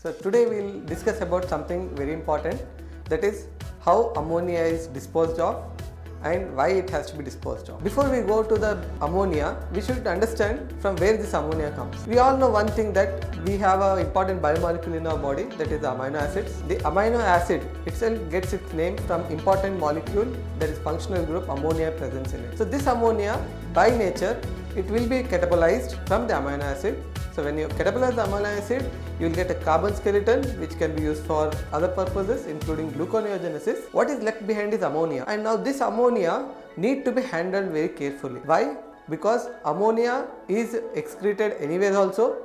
So today we will discuss about something very important, that is how ammonia is disposed of and why it has to be disposed of. Before we go to the ammonia, we should understand from where this ammonia comes. We all know one thing, that we have an important biomolecule in our body, that is the amino acids. The amino acid itself gets its name from important molecule, that is functional group ammonia presence in it. So this ammonia by nature it will be catabolized from the amino acid. So when you catabolize the amino acid, you will get a carbon skeleton which can be used for other purposes including gluconeogenesis. What is left behind is ammonia, and now this ammonia need to be handled very carefully. Why? Because ammonia is excreted anyways also,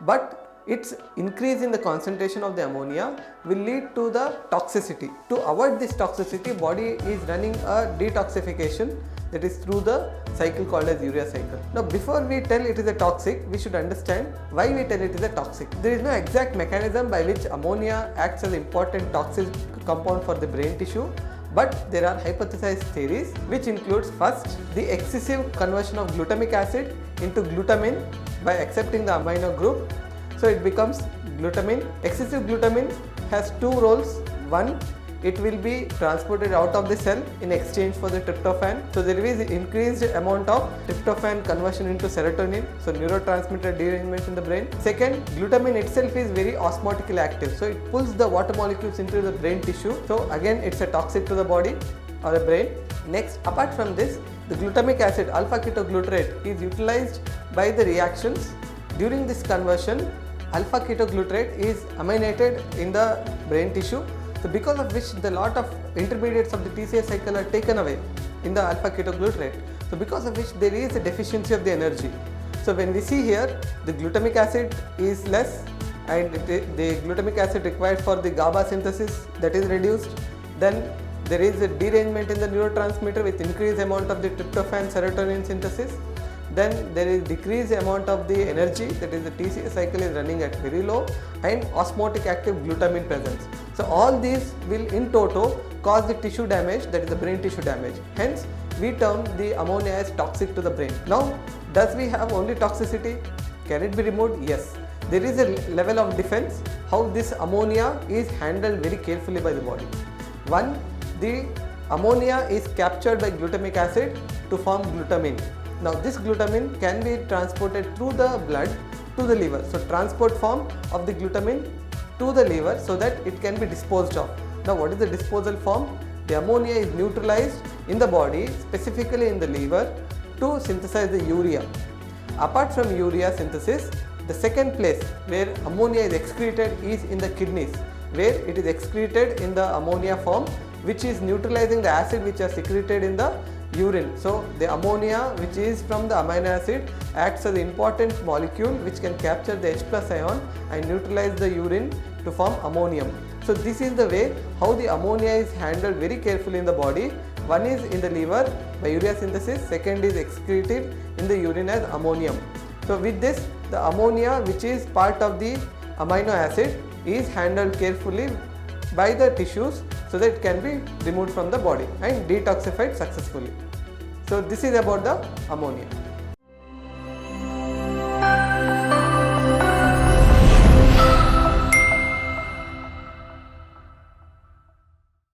but its increase in the concentration of the ammonia will lead to the toxicity. To avoid this toxicity, body is running a detoxification, that is through the cycle called as urea cycle. Now before we tell it is a toxic, we should understand why we tell it is a toxic. There is no exact mechanism by which ammonia acts as an important toxic compound for the brain tissue, but there are hypothesized theories which includes first the excessive conversion of glutamic acid into glutamine by accepting the amino group. So it becomes glutamine. Excessive glutamine has two roles. One, it will be transported out of the cell in exchange for the tryptophan. So there is increased amount of tryptophan conversion into serotonin, so neurotransmitter derangement in the brain. Second, glutamine itself is very osmotically active, so it pulls the water molecules into the brain tissue. So again it's a toxic to the body or the brain. Next, apart from this, the glutamic acid alpha ketoglutarate is utilized by the reactions. During this conversion, alpha ketoglutarate is aminated in the brain tissue. So because of which the lot of intermediates of the TCA cycle are taken away in the alpha ketoglutarate. So because of which there is a deficiency of the energy. So when we see here, the glutamic acid is less, and the glutamic acid required for the GABA synthesis, that is reduced. Then there is a derangement in the neurotransmitter with increased amount of the tryptophan serotonin synthesis. Then there is decreased amount of the energy, that is the TCA cycle is running at very low, and osmotic active glutamine presence. So all these will in toto cause the tissue damage, that is the brain tissue damage. Hence we term the ammonia as toxic to the brain. Now does we have only toxicity? Can it be removed? Yes. There is a level of defense how this ammonia is handled very carefully by the body. One, the ammonia is captured by glutamic acid to form glutamine. Now this glutamine can be transported through the blood to the liver. So transport form of the glutamine to the liver so that it can be disposed of. Now what is the disposal form? The ammonia is neutralized in the body, specifically in the liver, to synthesize the urea. Apart from urea synthesis, the second place where ammonia is excreted is in the kidneys, where it is excreted in the ammonia form, which is neutralizing the acid which are secreted in the urine. So the ammonia which is from the amino acid acts as an important molecule which can capture the H+ ion and neutralize the urine to form ammonium. So this is the way how the ammonia is handled very carefully in the body. One is in the liver by urea synthesis, second is excreted in the urine as ammonium. So with this, the ammonia which is part of the amino acid is handled carefully by the tissues so that it can be removed from the body and detoxified successfully. So this is about the ammonia.